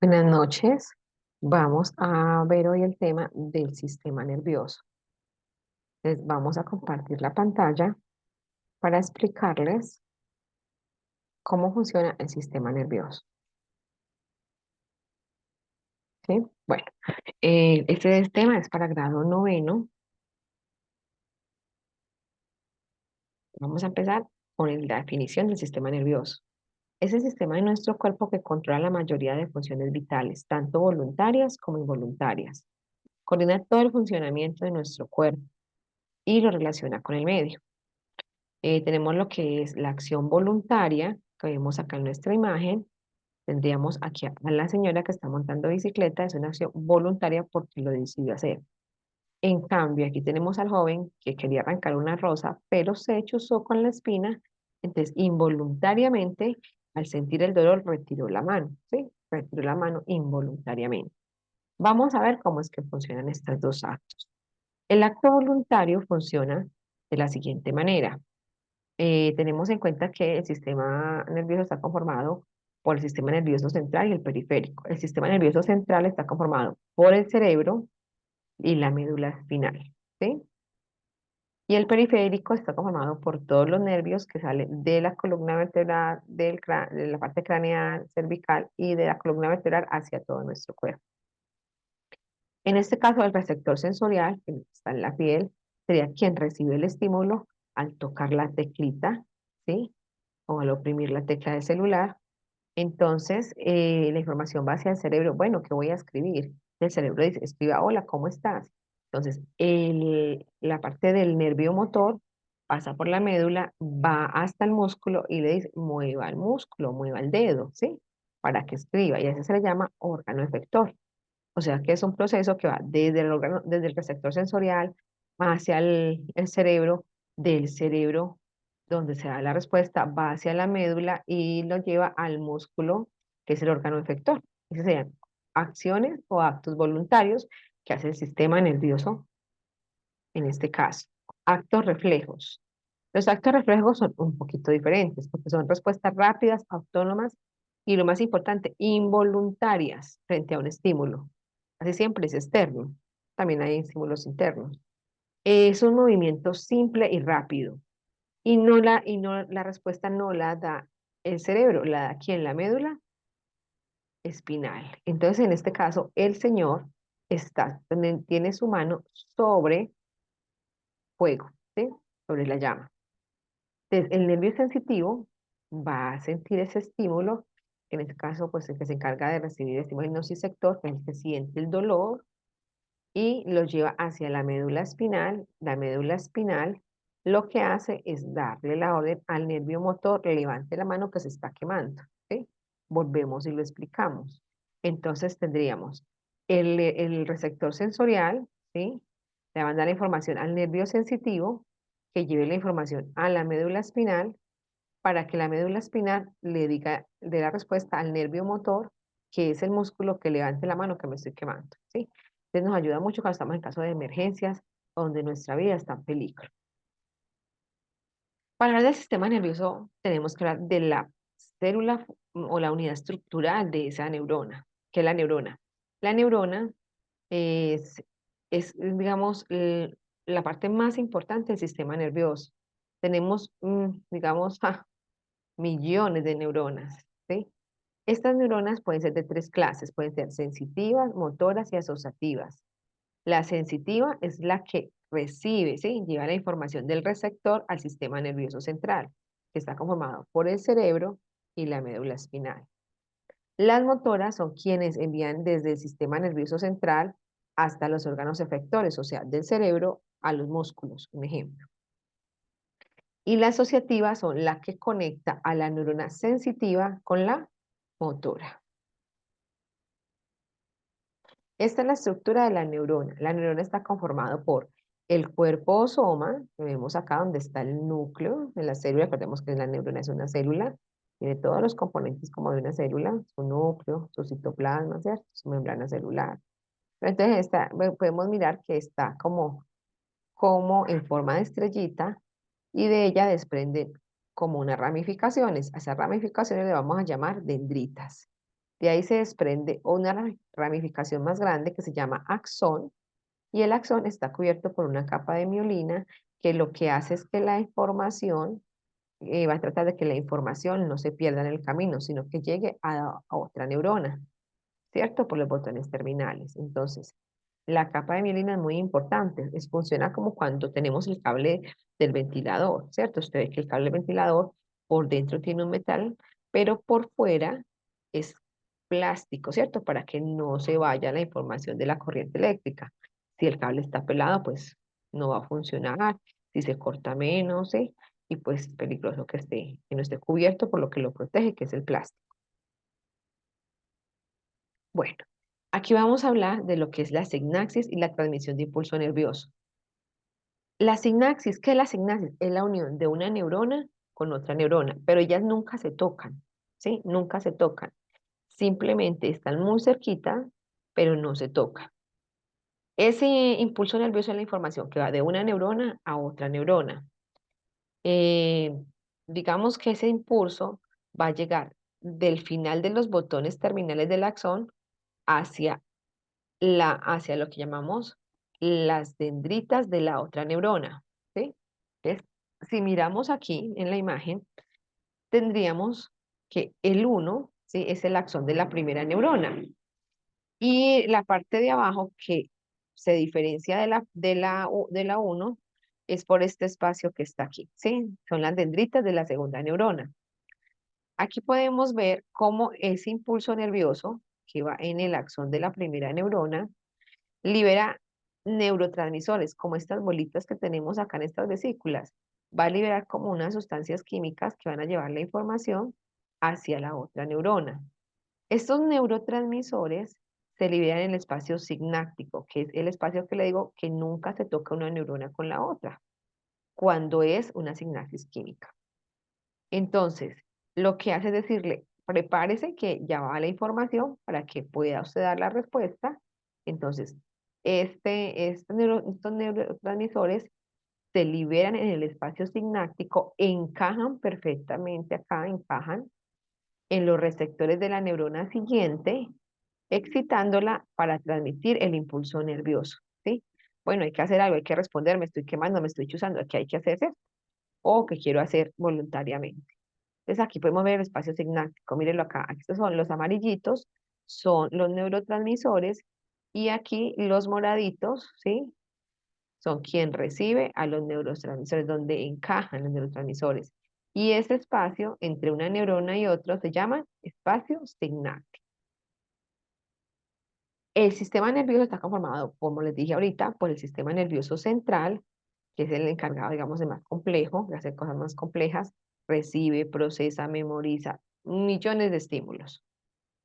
Buenas noches. Vamos a ver hoy el tema del sistema nervioso. Les vamos a compartir la pantalla para explicarles cómo funciona el sistema nervioso. ¿Sí? Bueno, este tema es para grado noveno. Vamos a empezar con la definición del sistema nervioso. Es el sistema de nuestro cuerpo que controla la mayoría de funciones vitales, tanto voluntarias como involuntarias. Coordina todo el funcionamiento de nuestro cuerpo y lo relaciona con el medio. Tenemos lo que es la acción voluntaria, que vemos acá en nuestra imagen. Tendríamos aquí a la señora que está montando bicicleta, es una acción voluntaria porque lo decidió hacer. En cambio, aquí tenemos al joven que quería arrancar una rosa, pero se chuzó con la espina, entonces involuntariamente, al sentir el dolor, retiró la mano, ¿sí? Retiró la mano involuntariamente. Vamos a ver cómo es que funcionan estos dos actos. El acto voluntario funciona de la siguiente manera. Tenemos en cuenta que el sistema nervioso está conformado por el sistema nervioso central y el periférico. El sistema nervioso central está conformado por el cerebro y la médula espinal, ¿sí? Y el periférico está conformado por todos los nervios que salen de la columna vertebral, de la parte craneal, cervical y de la columna vertebral hacia todo nuestro cuerpo. En este caso, el receptor sensorial, que está en la piel, sería quien recibe el estímulo al tocar la teclita, ¿sí? O al oprimir la tecla del celular. Entonces, la información va hacia el cerebro. Bueno, ¿qué voy a escribir? El cerebro dice, escriba, hola, ¿cómo estás? Entonces, la parte del nervio motor pasa por la médula, va hasta el músculo y le dice, mueva el músculo, mueva el dedo, ¿sí? Para que escriba. Y a eso se le llama órgano efector. O sea, que es un proceso que va desde el órgano, desde el receptor sensorial hacia el cerebro, del cerebro donde se da la respuesta, va hacia la médula y lo lleva al músculo, que es el órgano efector. Esas serían acciones o actos voluntarios que hace el sistema nervioso en este caso. Actos reflejos. Los actos reflejos son un poquito diferentes porque son respuestas rápidas, autónomas y lo más importante, involuntarias frente a un estímulo. Casi siempre es externo. También hay estímulos internos. Es un movimiento simple y rápido. La respuesta no la da el cerebro, la da aquí en la médula espinal. Entonces, en este caso, el señor tiene su mano sobre fuego, ¿sí? Sobre la llama. Entonces, el nervio sensitivo va a sentir ese estímulo, en este caso, pues el que se encarga de recibir el estímulo nociceptor, que es el que siente el dolor, y lo lleva hacia la médula espinal. La médula espinal lo que hace es darle la orden al nervio motor, levante la mano que se está quemando, ¿sí? Volvemos y lo explicamos. Entonces tendríamos el receptor sensorial, ¿sí? Le va a dar la información al nervio sensitivo, que lleve la información a la médula espinal, para que la médula espinal le diga, dé la respuesta al nervio motor, que es el músculo que levante la mano que me estoy quemando, ¿sí? Entonces nos ayuda mucho cuando estamos en caso de emergencias, donde nuestra vida está en peligro. Para hablar del sistema nervioso, tenemos que hablar de la célula o la unidad estructural de esa neurona, que es la neurona. La neurona es, digamos, la parte más importante del sistema nervioso. Tenemos, digamos, millones de neuronas, ¿sí? Estas neuronas pueden ser de tres clases, pueden ser sensitivas, motoras y asociativas. La sensitiva es la que recibe, ¿sí? Lleva la información del receptor al sistema nervioso central, que está conformado por el cerebro y la médula espinal. Las motoras son quienes envían desde el sistema nervioso central hasta los órganos efectores, o sea, del cerebro a los músculos, un ejemplo. Y las asociativas son las que conecta a la neurona sensitiva con la motora. Esta es la estructura de la neurona. La neurona está conformada por el cuerpo o soma, que vemos acá donde está el núcleo de la célula. Recordemos que la neurona es una célula, tiene todos los componentes como de una célula, su núcleo, su citoplasma, ¿cierto? Su membrana celular. Pero entonces podemos mirar que está como en forma de estrellita y de ella desprenden como unas ramificaciones. A esas ramificaciones le vamos a llamar dendritas. De ahí se desprende una ramificación más grande que se llama axón, y el axón está cubierto por una capa de miolina que lo que hace es que la información, va a tratar de que la información no se pierda en el camino, sino que llegue a otra neurona, ¿cierto? Por los botones terminales. Entonces, la capa de mielina es muy importante. Funciona como cuando tenemos el cable del ventilador, ¿cierto? Usted ve que el cable del ventilador por dentro tiene un metal, pero por fuera es plástico, ¿cierto? Para que no se vaya la información de la corriente eléctrica. Si el cable está pelado, pues no va a funcionar. Si se corta menos, ¿sí? Y pues es peligroso que no esté cubierto por lo que lo protege, que es el plástico. Bueno, aquí vamos a hablar de lo que es la sinapsis y la transmisión de impulso nervioso. La sinapsis, ¿qué es la sinapsis? Es la unión de una neurona con otra neurona, pero ellas nunca se tocan, ¿sí? Nunca se tocan. Simplemente están muy cerquita, pero no se tocan. Ese impulso nervioso es la información que va de una neurona a otra neurona. Eh, digamos que ese impulso va a llegar del final de los botones terminales del axón hacia hacia lo que llamamos las dendritas de la otra neurona, ¿sí? Entonces, si miramos aquí en la imagen, tendríamos que el uno, ¿sí? Es el axón de la primera neurona. Y la parte de abajo que se diferencia de la uno es por este espacio que está aquí, ¿sí? Son las dendritas de la segunda neurona. Aquí podemos ver cómo ese impulso nervioso que va en el axón de la primera neurona libera neurotransmisores, como estas bolitas que tenemos acá en estas vesículas. Va a liberar como unas sustancias químicas que van a llevar la información hacia la otra neurona. Estos neurotransmisores se liberan en el espacio sináptico, que es el espacio que le digo que nunca se toca una neurona con la otra, cuando es una sinapsis química. Entonces, lo que hace es decirle, prepárese que ya va la información para que pueda usted dar la respuesta. Entonces, estos neurotransmisores se liberan en el espacio sináptico, encajan perfectamente acá, encajan en los receptores de la neurona siguiente, excitándola para transmitir el impulso nervioso, ¿sí? Bueno, hay que hacer algo, hay que responder, me estoy quemando, me estoy chuzando, ¿qué hay que hacer? O que quiero hacer voluntariamente. Entonces aquí podemos ver el espacio sináptico, mírenlo acá, estos son los amarillitos, son los neurotransmisores, y aquí los moraditos, ¿sí? Son quien recibe a los neurotransmisores, donde encajan los neurotransmisores. Y ese espacio entre una neurona y otro se llama espacio sináptico. El sistema nervioso está conformado, como les dije ahorita, por el sistema nervioso central, que es el encargado, digamos, de más complejo, de hacer cosas más complejas, recibe, procesa, memoriza millones de estímulos,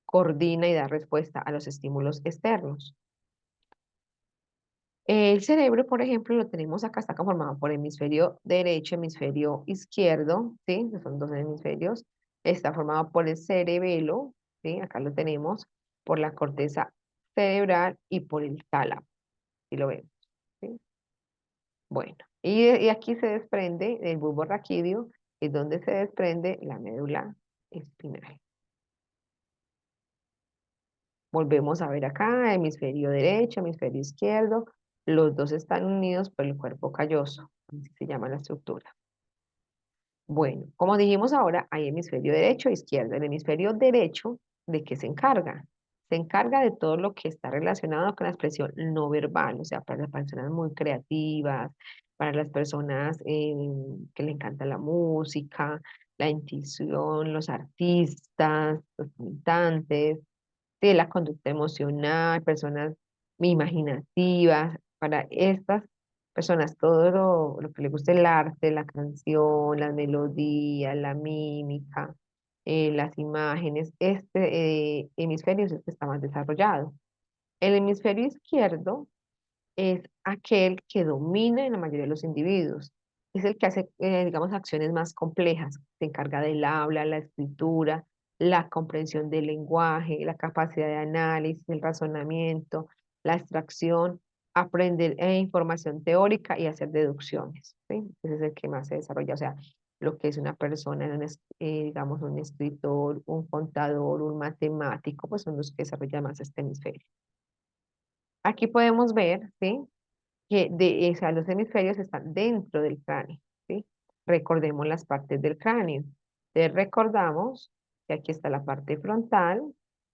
coordina y da respuesta a los estímulos externos. El cerebro, por ejemplo, lo tenemos acá, está conformado por hemisferio derecho, hemisferio izquierdo, ¿sí? Que son dos hemisferios. Está formado por el cerebelo, ¿sí? Acá lo tenemos, por la corteza cerebral y por el tálamo, ¿sí lo vemos? ¿Sí? Bueno, y aquí se desprende el bulbo raquídeo, es donde se desprende la médula espinal. Volvemos a ver acá, hemisferio derecho, hemisferio izquierdo, los dos están unidos por el cuerpo calloso, así se llama la estructura. Bueno, como dijimos ahora, hay hemisferio derecho e izquierdo. El hemisferio derecho, ¿de qué se encarga? Se encarga de todo lo que está relacionado con la expresión no verbal, o sea, para las personas muy creativas, para las personas que le encanta la música, la intuición, los artistas, los cantantes, de la conducta emocional, personas imaginativas. Para estas personas, todo lo que les gusta el arte, la canción, las melodías, la mímica, las imágenes, este hemisferio es el que está más desarrollado. El hemisferio izquierdo es aquel que domina en la mayoría de los individuos. Es el que hace, digamos, acciones más complejas. Se encarga del habla, la escritura, la comprensión del lenguaje, la capacidad de análisis, el razonamiento, la abstracción, aprender información teórica y hacer deducciones, ¿sí? Ese es el que más se desarrolla. O sea, lo que es una persona, digamos, un escritor, un contador, un matemático, pues son los que desarrollan más este hemisferio. Aquí podemos ver, ¿sí? Que o sea, los hemisferios están dentro del cráneo, ¿sí? Recordemos las partes del cráneo. Entonces recordamos que aquí está la parte frontal,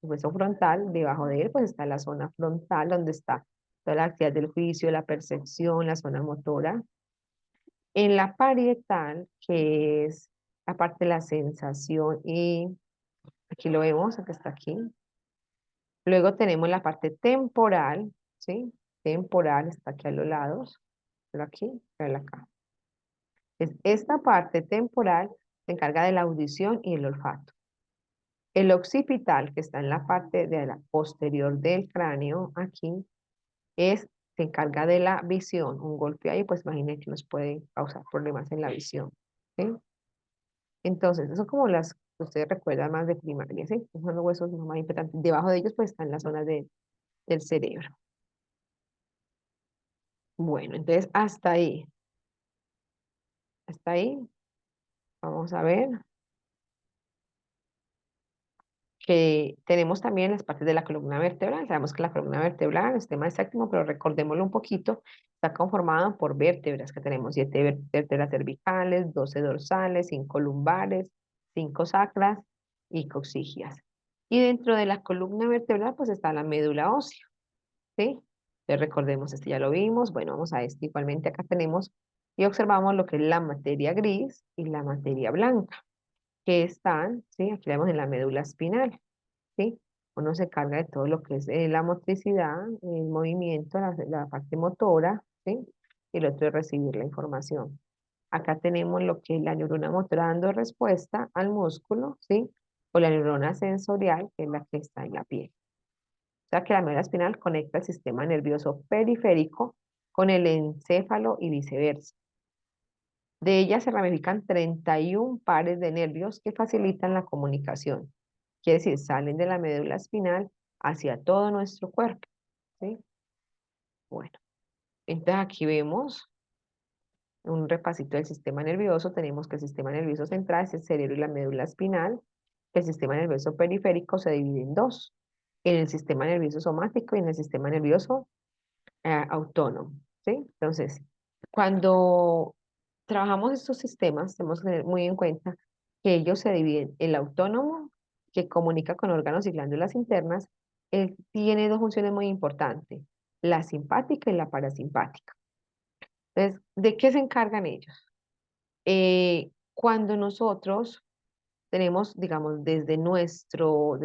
el hueso frontal, debajo de él pues está la zona frontal donde está toda la actividad del juicio, la percepción, la zona motora. En la parietal, que es la parte de la sensación y aquí lo vemos, que está aquí. Luego tenemos la parte temporal, ¿sí? Temporal está aquí a los lados, pero aquí, pero acá. Esta parte temporal se encarga de la audición y el olfato. El occipital, que está en la parte de la posterior del cráneo, aquí, se encarga de la visión. Un golpe ahí, pues imaginen que nos puede causar problemas en la visión. ¿Sí? Entonces, eso son como las que ustedes recuerdan más de primaria, ¿sí? Esos son los huesos más importantes. Debajo de ellos, pues, están las zonas del cerebro. Bueno, entonces, hasta ahí. Hasta ahí. Vamos a ver. Que tenemos también las partes de la columna vertebral. Sabemos que la columna vertebral, el sistema séptimo, pero recordémoslo un poquito, está conformado por vértebras, que tenemos 7 vértebras cervicales, 12 dorsales, 5 lumbares, 5 sacras y coxígeas. Y dentro de la columna vertebral, pues está la médula ósea, ¿sí? Entonces recordemos, este ya lo vimos. Bueno, vamos a este igualmente. Acá tenemos y observamos lo que es la materia gris y la materia blanca, que están, ¿sí? Aquí vemos en la médula espinal. ¿Sí? Uno se carga de todo lo que es la motricidad, el movimiento, la parte motora, ¿sí? Y el otro es recibir la información. Acá tenemos lo que es la neurona motora dando respuesta al músculo, ¿sí? O la neurona sensorial, que es la que está en la piel. O sea que la médula espinal conecta el sistema nervioso periférico con el encéfalo y viceversa. De ella se ramifican 31 pares de nervios que facilitan la comunicación. Quiere decir, salen de la médula espinal hacia todo nuestro cuerpo, ¿sí? Bueno, entonces aquí vemos un repasito del sistema nervioso. Tenemos que el sistema nervioso central es el cerebro y la médula espinal. El sistema nervioso periférico se divide en dos, en el sistema nervioso somático y en el sistema nervioso autónomo, ¿sí? Entonces, cuando trabajamos estos sistemas, tenemos que tener muy en cuenta que ellos se dividen. El autónomo, que comunica con órganos y glándulas internas, él tiene dos funciones muy importantes, la simpática y la parasimpática. Entonces, ¿de qué se encargan ellos? Cuando nosotros tenemos, digamos, desde nuestro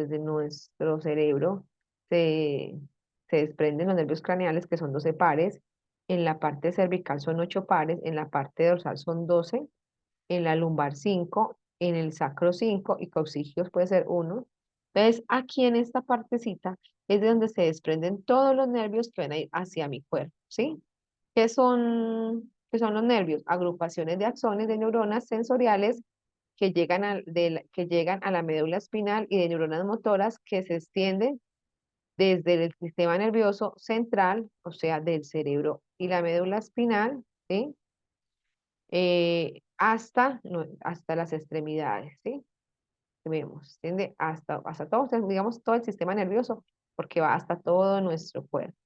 cerebro, se, se desprenden los nervios craneales, que son 12 pares, en la parte cervical son 8 pares, en la parte dorsal son 12, en la lumbar 5, en el sacro 5 y coxígeos puede ser 1. Entonces, aquí en esta partecita es de donde se desprenden todos los nervios que van a ir hacia mi cuerpo, ¿sí? ¿Qué son los nervios? Agrupaciones de axones de neuronas sensoriales que llegan a la médula espinal y de neuronas motoras que se extienden desde el sistema nervioso central, o sea, del cerebro y la médula espinal, ¿sí? Hasta las extremidades, ¿sí? Vemos, tiende hasta todo, o sea, digamos, todo el sistema nervioso, porque va hasta todo nuestro cuerpo.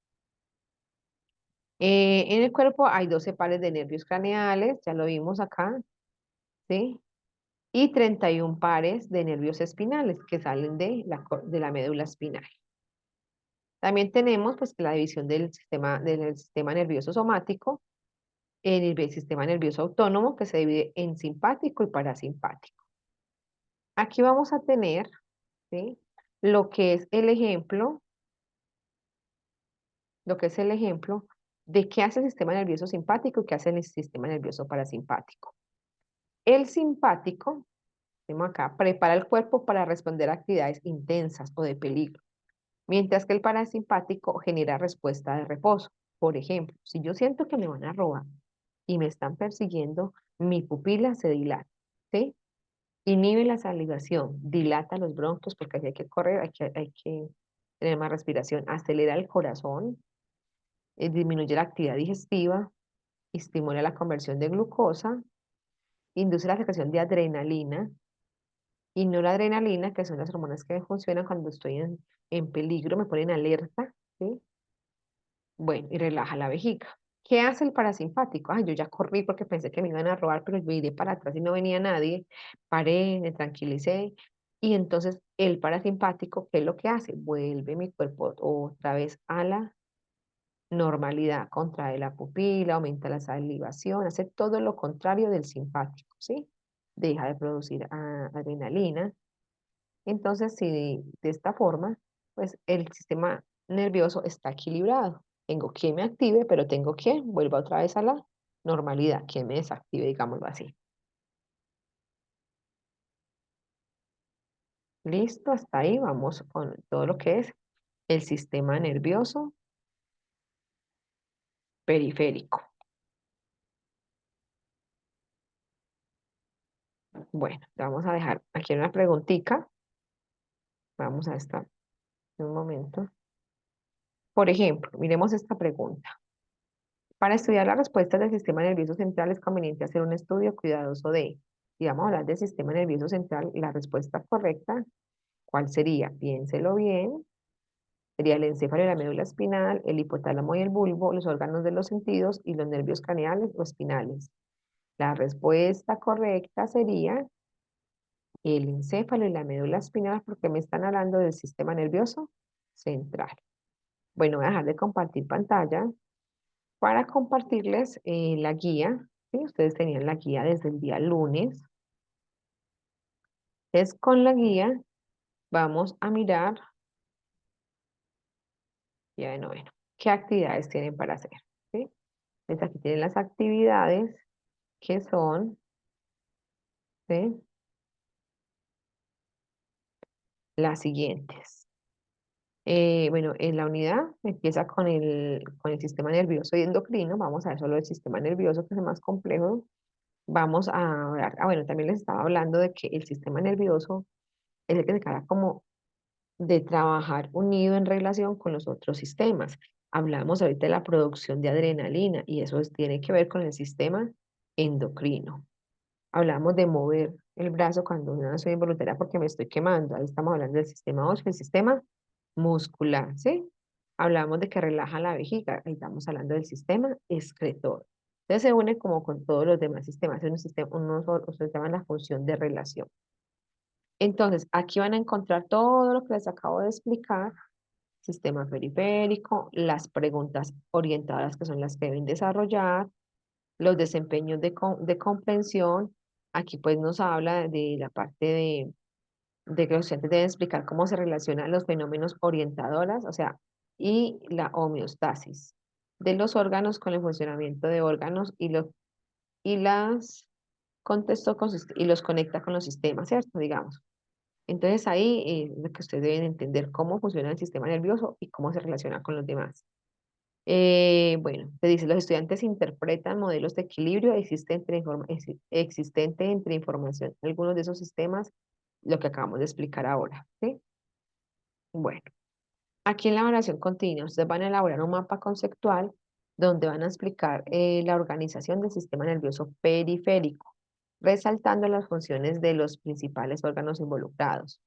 En el cuerpo hay 12 pares de nervios craneales, ya lo vimos acá, ¿sí? Y 31 pares de nervios espinales que salen de la médula espinal. También tenemos pues la división del sistema nervioso somático, en el sistema nervioso autónomo que se divide en simpático y parasimpático. Aquí vamos a tener, ¿sí? Lo que es el ejemplo, lo que es el ejemplo de qué hace el sistema nervioso simpático y qué hace el sistema nervioso parasimpático. El simpático, tenemos acá, prepara el cuerpo para responder a actividades intensas o de peligro, mientras que el parasimpático genera respuesta de reposo. Por ejemplo, si yo siento que me van a robar y me están persiguiendo, mi pupila se dilata, ¿sí? Inhibe la salivación, dilata los bronquios porque así hay que correr, hay que tener más respiración, acelera el corazón, disminuye la actividad digestiva, estimula la conversión de glucosa induce la secreción de adrenalina y noradrenalina, que son las hormonas que funcionan cuando estoy en peligro, me ponen alerta, ¿sí? Bueno, y relaja la vejiga. ¿Qué hace el parasimpático? Ay, yo ya corrí porque pensé que me iban a robar, pero miré para atrás y no venía nadie. Paré, me tranquilicé. Y entonces el parasimpático, ¿qué es lo que hace? Vuelve mi cuerpo otra vez a la normalidad, contrae la pupila, aumenta la salivación, hace todo lo contrario del simpático, ¿sí? Deja de producir adrenalina. Entonces, si de esta forma, pues el sistema nervioso está equilibrado. Tengo quien me active, pero tengo quien vuelva otra vez a la normalidad, quien me desactive, digámoslo así. Listo, hasta ahí vamos con todo lo que es el sistema nervioso periférico. Bueno, te vamos a dejar aquí una preguntita. Vamos a estar un momento. Por ejemplo, miremos esta pregunta. Para estudiar las respuestas del sistema nervioso central es conveniente hacer un estudio cuidadoso de, si vamos a hablar del sistema nervioso central, la respuesta correcta, ¿cuál sería? Piénselo bien. Sería el encéfalo y la médula espinal, el hipotálamo y el bulbo, los órganos de los sentidos y los nervios craneales o espinales. La respuesta correcta sería el encéfalo y la médula espinal porque me están hablando del sistema nervioso central. Bueno, voy a dejar de compartir pantalla para compartirles la guía. ¿Sí? Ustedes tenían la guía desde el día lunes. Entonces, con la guía vamos a mirar, ya de noveno, qué actividades tienen para hacer. ¿Sí? Entonces, aquí tienen las actividades que son, ¿sí? Las siguientes. Bueno, en la unidad empieza con el sistema nervioso y endocrino. Vamos a ver solo el sistema nervioso, que es el más complejo. Vamos a hablar, bueno, también les estaba hablando de que el sistema nervioso es el que se encarga como de trabajar unido en relación con los otros sistemas. Hablamos ahorita de la producción de adrenalina y eso tiene que ver con el sistema endocrino. Hablamos de mover el brazo cuando no soy involuntaria porque me estoy quemando. Ahí estamos hablando del sistema óseo, el sistema muscular, ¿sí? Hablamos de que relaja la vejiga. Ahí estamos hablando del sistema excretor. Entonces se une como con todos los demás sistemas. Es un sistema, se llama la función de relación. Entonces, aquí van a encontrar todo lo que les acabo de explicar, sistema periférico, las preguntas orientadas que son las que deben desarrollar, los desempeños de comprensión. Aquí pues nos habla de la parte de que los estudiantes deben explicar cómo se relacionan los fenómenos orientadoras, o sea, y la homeostasis de los órganos con el funcionamiento de órganos y las contexto y los conecta con los sistemas, ¿cierto? Digamos. Entonces ahí es lo que ustedes deben entender cómo funciona el sistema nervioso y cómo se relaciona con los demás. Bueno, te dice, los estudiantes interpretan modelos de equilibrio existente entre información, algunos de esos sistemas, lo que acabamos de explicar ahora, ¿sí? Bueno, aquí en la evaluación continua, ustedes van a elaborar un mapa conceptual donde van a explicar la organización del sistema nervioso periférico, resaltando las funciones de los principales órganos involucrados.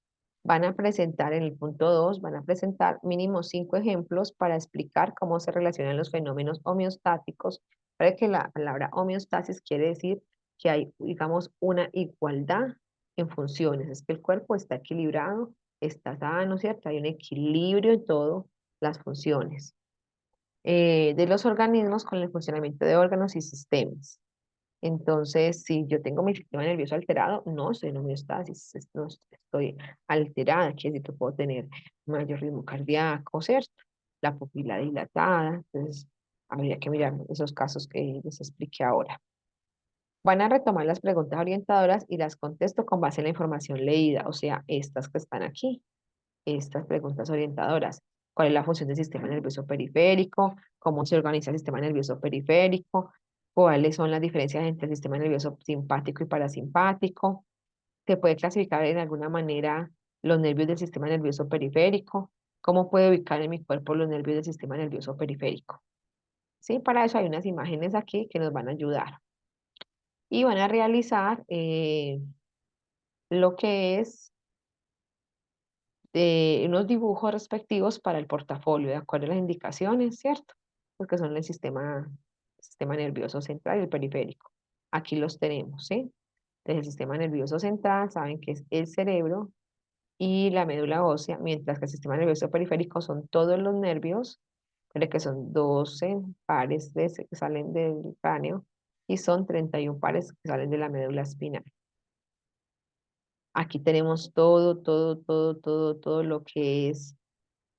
Van a presentar en el punto 2, van a presentar mínimo 5 ejemplos para explicar cómo se relacionan los fenómenos homeostáticos. Para que la palabra homeostasis quiere decir que hay, digamos, una igualdad en funciones, es que el cuerpo está equilibrado, está sano, ¿cierto? Hay un equilibrio en todas las funciones de los organismos con el funcionamiento de órganos y sistemas. Entonces, si yo tengo mi sistema nervioso alterado, no estoy en homeostasis, no estoy alterada, quiere decir que puedo tener mayor ritmo cardíaco, ¿cierto? La pupila dilatada, entonces habría que mirar esos casos que les expliqué ahora. Van a retomar las preguntas orientadoras y las contesto con base en la información leída, o sea, estas que están aquí, estas preguntas orientadoras. ¿Cuál es la función del sistema nervioso periférico? ¿Cómo se organiza el sistema nervioso periférico? ¿Cuáles son las diferencias entre el sistema nervioso simpático y parasimpático? ¿Se puede clasificar en alguna manera los nervios del sistema nervioso periférico? ¿Cómo puedo ubicar en mi cuerpo los nervios del sistema nervioso periférico? Sí, para eso hay unas imágenes aquí que nos van a ayudar. y van a realizar lo que es unos dibujos respectivos para el portafolio, de acuerdo a las indicaciones, ¿cierto? Porque son el sistema nervioso central y el periférico. Aquí los tenemos, ¿sí? Entonces, el sistema nervioso central, saben que es el cerebro y la médula ósea, mientras que el sistema nervioso periférico son todos los nervios, pero que son 12 pares que salen del cráneo y son 31 pares que salen de la médula espinal. Aquí tenemos todo lo que es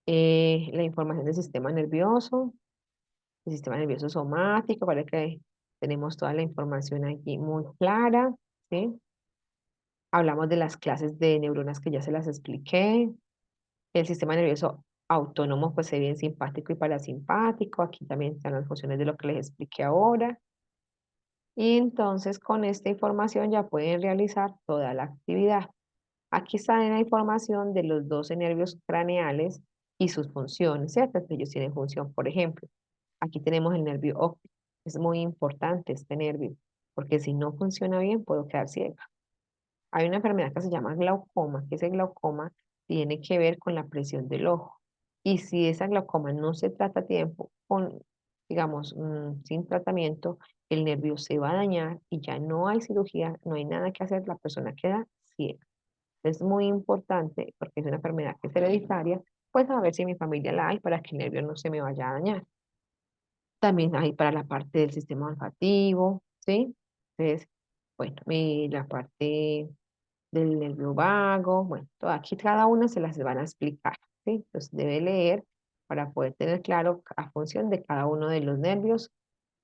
la información del sistema nervioso somático, para que tenemos toda la información aquí muy clara, ¿sí? Hablamos de las clases de neuronas que ya se las expliqué. El sistema nervioso autónomo, pues se ve en simpático y parasimpático. Aquí también están las funciones de lo que les expliqué ahora. Y entonces con esta información ya pueden realizar toda la actividad. Aquí sale la información de los 12 nervios craneales y sus funciones, ¿cierto? Entonces, ellos tienen función, por ejemplo, aquí tenemos el nervio óptico. Es muy importante este nervio, porque si no funciona bien, puedo quedar ciega. Hay una enfermedad que se llama glaucoma, que ese glaucoma tiene que ver con la presión del ojo. Y si esa glaucoma no se trata a tiempo, digamos, sin tratamiento, el nervio se va a dañar y ya no hay cirugía, no hay nada que hacer, la persona queda ciega. Es muy importante, porque es una enfermedad que es hereditaria, pues a ver si mi familia la hay para que el nervio no se me vaya a dañar. También hay para la parte del sistema olfativo, ¿sí? Entonces, bueno, la parte del nervio vago, bueno, aquí cada una se las van a explicar, ¿sí? Entonces debe leer para poder tener claro a función de cada uno de los nervios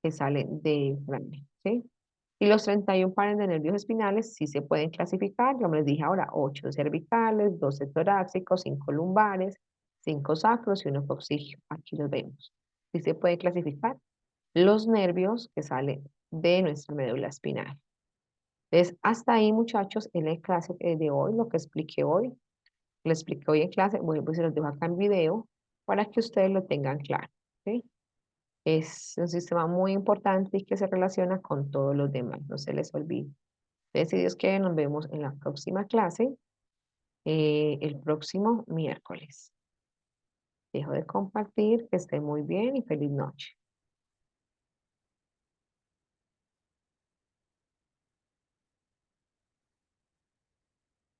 que salen del cráneo, ¿sí? Y los 31 pares de nervios espinales sí se pueden clasificar, como les dije ahora, 8 cervicales, 12 torácicos, 5 lumbares, 5 sacros y 1 coxígeo. Aquí los vemos. Sí se puede clasificar los nervios que salen de nuestra médula espinal. Entonces, hasta ahí, muchachos, en la clase de hoy, lo que expliqué hoy, lo expliqué hoy en clase, bueno, pues se los dejo acá en video para que ustedes lo tengan claro, ¿sí? Es un sistema muy importante y que se relaciona con todos los demás, no se les olvide. Entonces, si Dios quiere, nos vemos en la próxima clase, el próximo miércoles. Dejo de compartir, que estén muy bien y feliz noche.